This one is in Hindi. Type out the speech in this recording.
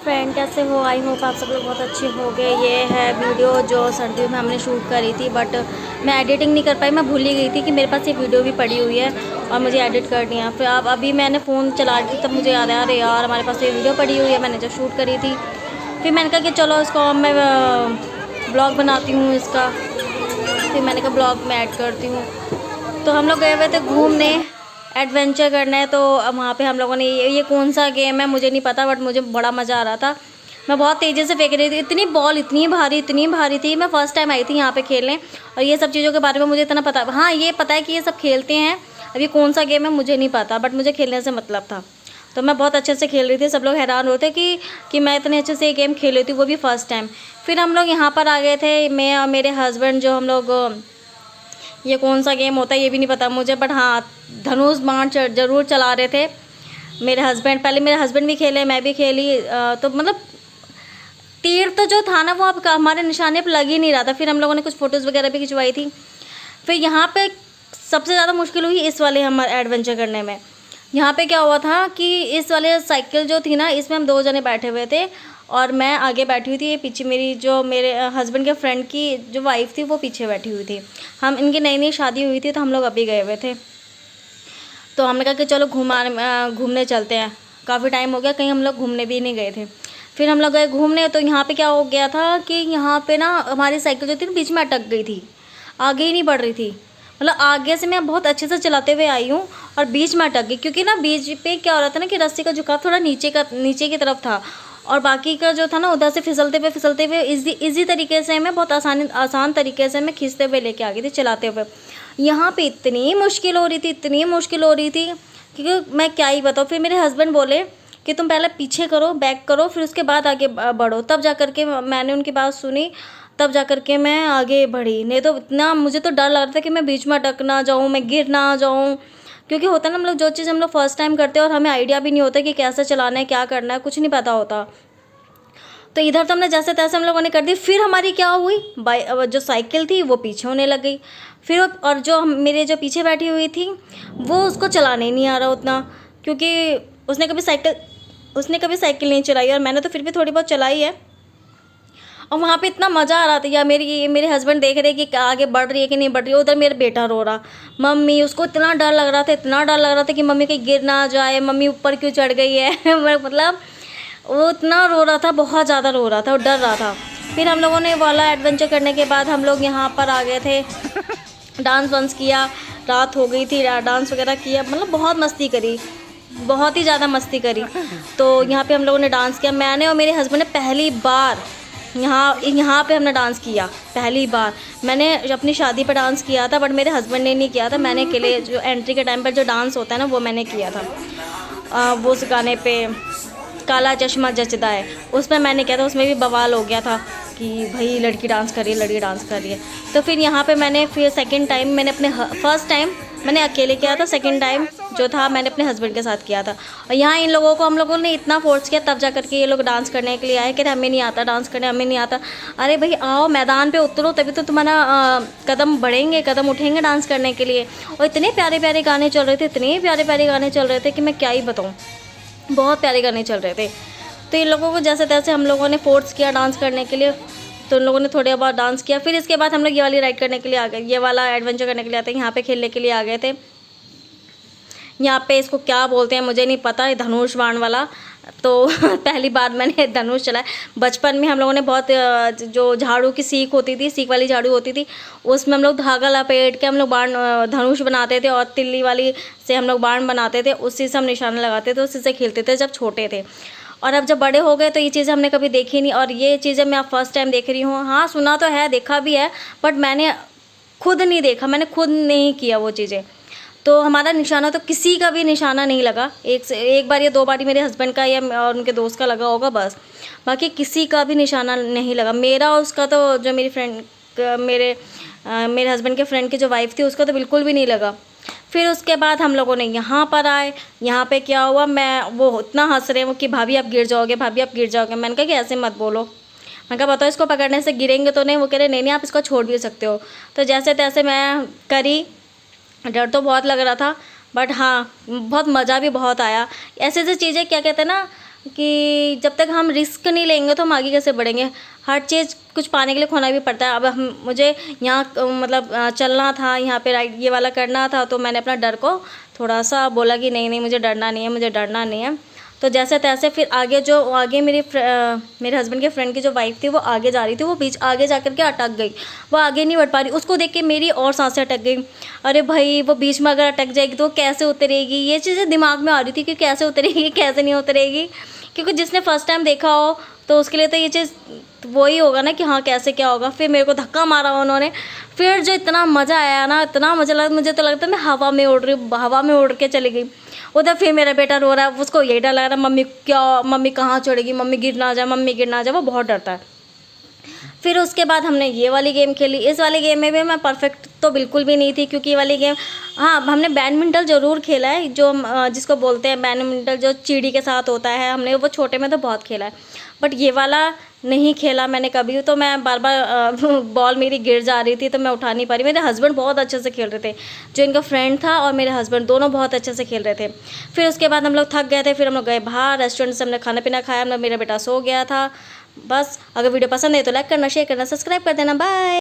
फ्रेंड, कैसे हो? आई होप आप सब लोग बहुत अच्छे हो गए। ये है वीडियो जो सर्दियों में हमने शूट करी थी, बट मैं एडिटिंग नहीं कर पाई। मैं भूल ही गई थी कि मेरे पास ये वीडियो भी पड़ी हुई है और मुझे एडिट करनी है। फिर अब अभी मैंने फ़ोन चला रही थी, तब मुझे याद आया, अरे यार हमारे पास ये वीडियो पड़ी हुई है, मैंने जब शूट करी थी। फिर मैंने कहा कि चलो इसको मैं ब्लॉग बनाती हूँ इसका। फिर मैंने कहा ब्लॉग में ऐड करती हूँ। तो हम लोग गए हुए थे घूमने, एडवेंचर करना है। तो वहाँ पे हम लोगों ने ये कौन सा गेम है मुझे नहीं पता, बट मुझे बड़ा मज़ा आ रहा था। मैं बहुत तेज़ी से फेंक रही थी, इतनी बॉल इतनी भारी थी। मैं फ़र्स्ट टाइम आई थी यहाँ पे खेलने और ये सब चीज़ों के बारे में मुझे इतना पता, हाँ ये पता है कि ये सब खेलते हैं। अब ये कौन सा गेम है मुझे नहीं पता, बट मुझे खेलने से मतलब था। तो मैं बहुत अच्छे से खेल रही थी। सब लोग हैरान होते कि मैं इतने अच्छे से ये गेम खेल रही थी, वो भी फ़र्स्ट टाइम। फिर हम लोग यहाँ पर आ गए थे, मैं और मेरे हस्बैंड, जो हम लोग, ये कौन सा गेम होता है ये भी नहीं पता मुझे, बट हाँ धनुष बाण ज़रूर चला रहे थे मेरे हस्बैंड। पहले मेरे हस्बैंड भी खेले, मैं भी खेली। तो मतलब तीर तो जो था ना वो अब हमारे निशाने पर लग ही नहीं रहा था। फिर हम लोगों ने कुछ फ़ोटोज़ वगैरह भी खिंचवाई थी। फिर यहाँ पे सबसे ज़्यादा मुश्किल हुई इस वाले हमारे एडवेंचर करने में। यहाँ पे क्या हुआ था कि इस वाले साइकिल जो थी ना, इसमें हम 2 जने बैठे हुए थे और मैं आगे बैठी हुई थी। ये पीछे मेरी, जो मेरे हस्बैंड के फ्रेंड की जो वाइफ़ थी वो पीछे बैठी हुई थी। हम इनकी नई नई शादी हुई थी, तो हम लोग अभी गए हुए थे। तो हमने कहा कि चलो घूमने चलते हैं। काफ़ी टाइम हो गया, कहीं हम लोग घूमने भी नहीं गए थे। फिर हम लोग गए घूमने। तो यहाँ पे क्या हो गया था कि यहाँ पे ना हमारी साइकिल जो थी ना बीच में अटक गई थी, आगे ही नहीं बढ़ रही थी। मतलब आगे से मैं बहुत अच्छे से चलाते हुए आई हूँ और बीच में अटक गई, क्योंकि ना बीच पे क्या हो रहा था ना कि रस्सी का झुकाव थोड़ा नीचे की तरफ था और बाकी का जो था ना उधर से फिसलते हुए इजी तरीके से मैं बहुत आसान तरीके से मैं खींचते हुए लेके आ गई थी, चलाते हुए। यहाँ पे इतनी मुश्किल हो रही थी क्योंकि मैं क्या ही बताऊँ। फिर मेरे हस्बैंड बोले कि तुम पहले पीछे करो, बैक करो, फिर उसके बाद आगे बढ़ो। तब जा कर के मैंने उनकी बात सुनी, तब जा कर के मैं आगे बढ़ी। नहीं तो इतना मुझे तो डर लग रहा था कि मैं बीच में अटक ना जाऊँ, मैं गिर ना जाऊँ। क्योंकि होता है ना, हम लोग जो चीज़ हम लोग फर्स्ट टाइम करते हैं और हमें आइडिया भी नहीं होता कि कैसे चलाना है, क्या करना है, कुछ नहीं पता होता। तो इधर तो हमने जैसे तैसे हम लोगों ने कर दी। फिर हमारी क्या हुई, जो साइकिल थी वो पीछे होने लग गई। फिर और जो मेरे जो पीछे बैठी हुई थी वो, उसको चलाने ही नहीं आ रहा उतना, क्योंकि उसने कभी साइकिल नहीं चलाई और मैंने तो फिर भी थोड़ी बहुत चलाई है। और वहाँ पे इतना मज़ा आ रहा था यार। मेरे हस्बैंड देख रहे कि आगे बढ़ रही है कि नहीं बढ़ रही है। उधर मेरा बेटा रो रहा, मम्मी, उसको इतना डर लग रहा था कि मम्मी कहीं गिर ना जाए, मम्मी ऊपर क्यों चढ़ गई है मतलब वो इतना रो रहा था, बहुत ज़्यादा रो रहा था और डर रहा था। फिर हम लोगों ने वाला एडवेंचर करने के बाद हम लोग यहाँ पर आ गए थे, डांस वांस किया। रात हो गई थी, डांस वगैरह किया, मतलब बहुत मस्ती करी, बहुत ही ज़्यादा मस्ती करी। तो यहाँ पे हम लोगों ने डांस किया। मैंने और मेरे हस्बैंड ने पहली बार यहाँ पे हमने डांस किया। पहली बार मैंने अपनी शादी पर डांस किया था, बट मेरे हस्बैंड ने नहीं किया था। मैंने अकेले, जो एंट्री के टाइम पर जो डांस होता है ना, वो मैंने किया था। वो उस गाने पे काला चश्मा जचदा है, उसमें मैंने किया था। उसमें भी बवाल हो गया था कि भाई लड़की डांस कर रही है। तो फिर यहाँ पे मैंने फिर सेकंड टाइम मैंने फर्स्ट टाइम मैंने अकेले किया था, सेकंड टाइम जो था मैंने अपने हस्बैंड के साथ किया था। और यहाँ इन लोगों को हम लोगों ने इतना फोर्स किया, तब जा कर के ये लोग डांस करने के लिए आए कि हमें नहीं आता डांस करने, हमें नहीं आता। अरे भाई आओ मैदान पे उतरो, तभी तो तुम्हारा कदम बढ़ेंगे, कदम उठेंगे डांस करने के लिए। और इतने प्यारे प्यारे गाने चल रहे थे कि मैं क्या ही बताऊँ, बहुत प्यारे गाने चल रहे थे। तो इन लोगों को जैसे तैसे हम लोगों ने फोर्स किया डांस करने के लिए। तो उन लोगों ने थोड़े बहुत डांस किया। फिर इसके बाद हम लोग ये वाली राइड करने के लिए आ गए, ये वाला एडवेंचर करने के लिए आते हैं, यहाँ पे खेलने के लिए आ गए थे। यहाँ पे इसको क्या बोलते हैं मुझे नहीं पता, ये धनुष बाण वाला। तो पहली बार मैंने धनुष चलाया। बचपन में हम लोगों ने बहुत, जो झाड़ू की सीख होती थी, सीख वाली झाड़ू होती थी, उसमें हम लोग धागा लपेट के हम लोग बाण, धनुष बनाते थे और तिल्ली वाली से हम लोग बाण बनाते थे, उसी से हम निशाना लगाते थे, उसी से खेलते थे जब छोटे थे। और अब जब बड़े हो गए तो ये चीज़ें हमने कभी देखी नहीं, और ये चीज़ें मैं अब फर्स्ट टाइम देख रही हूँ। हाँ सुना तो है, देखा भी है, बट मैंने खुद नहीं देखा, मैंने खुद नहीं किया वो चीज़ें। तो हमारा निशाना तो किसी का भी निशाना नहीं लगा। एक बार या 2 बार ही मेरे हस्बैंड का या और उनके दोस्त का लगा होगा बस, बाकी किसी का भी निशाना नहीं लगा। मेरा और उसका तो, जो मेरी फ्रेंड, मेरे हस्बैंड के फ्रेंड की जो वाइफ़ थी, उसका तो बिल्कुल भी नहीं लगा। फिर उसके बाद हम लोगों ने यहाँ पर आए। यहाँ पे क्या हुआ, वो इतना हंस रहे हैं वो कि भाभी आप गिर जाओगे, भाभी आप गिर जाओगे। मैंने कहा कि ऐसे मत बोलो। मैं कहा बताओ इसको पकड़ने से गिरेंगे तो नहीं? वो कह रहे नहीं आप इसको छोड़ भी सकते हो। तो जैसे तैसे मैं करी। डर तो बहुत लग रहा था, बट हाँ बहुत मज़ा भी बहुत आया। ऐसे ऐसी चीज़ें, क्या कहते हैं ना, कि जब तक हम रिस्क नहीं लेंगे तो हम आगे कैसे बढ़ेंगे। हर चीज़ कुछ पाने के लिए खोना भी पड़ता है। अब मुझे यहाँ मतलब चलना था, यहाँ पे राइड ये वाला करना था, तो मैंने अपना डर को थोड़ा सा बोला कि नहीं नहीं मुझे डरना नहीं है, मुझे डरना नहीं है। तो जैसे तैसे फिर आगे मेरे हस्बैंड के फ्रेंड की जो वाइफ थी वो आगे जा रही थी, वो बीच आगे जा कर के अटक गई, वो आगे नहीं बढ़ पा रही। उसको देख के मेरी और सांसें अटक गई। अरे भाई वो बीच में अगर अटक जाएगी तो कैसे उतरेगी, ये चीज़ें दिमाग में आ रही थी कि कैसे उतरेगी कैसे नहीं उतरेगी, क्योंकि जिसने फर्स्ट टाइम देखा हो तो उसके लिए तो ये चीज़ वही होगा ना कि हाँ कैसे क्या होगा। फिर मेरे को धक्का मारा उन्होंने, फिर जो इतना मज़ा आया ना, इतना मज़ा लगा, मुझे तो लगता है मैं हवा में उड़ के चली गई। उधर फिर मेरा बेटा रो रहा है, उसको यही डर लग रहा है मम्मी कहाँ चढ़ेगी, मम्मी गिर ना जाए, मम्मी गिर ना जाए, वो बहुत डरता है। फिर उसके बाद हमने ये वाली गेम खेली। इस वाले गेम में भी मैं परफेक्ट तो बिल्कुल भी नहीं थी, क्योंकि ये वाली गेम, हाँ हमने बैडमिंटन ज़रूर खेला है, जो जिसको बोलते हैं बैडमिंटन, जो चिड़ी के साथ होता है, हमने वो छोटे में तो बहुत खेला है, बट ये वाला नहीं खेला मैंने कभी। तो मैं बार बार बॉल मेरी गिर जा रही थी तो मैं उठा नहीं पा रही। मेरे हस्बैंड बहुत अच्छे से खेल रहे थे, जो इनका फ्रेंड था और मेरे हस्बैंड दोनों बहुत अच्छे से खेल रहे थे। फिर उसके बाद हम लोग थक गए थे, फिर हम लोग गए बाहर रेस्टोरेंट से, हमने खाना पीना खाया, मेरा बेटा सो गया था। बस अगर वीडियो पसंद है तो लाइक करना, शेयर करना, सब्सक्राइब कर देना। बाय।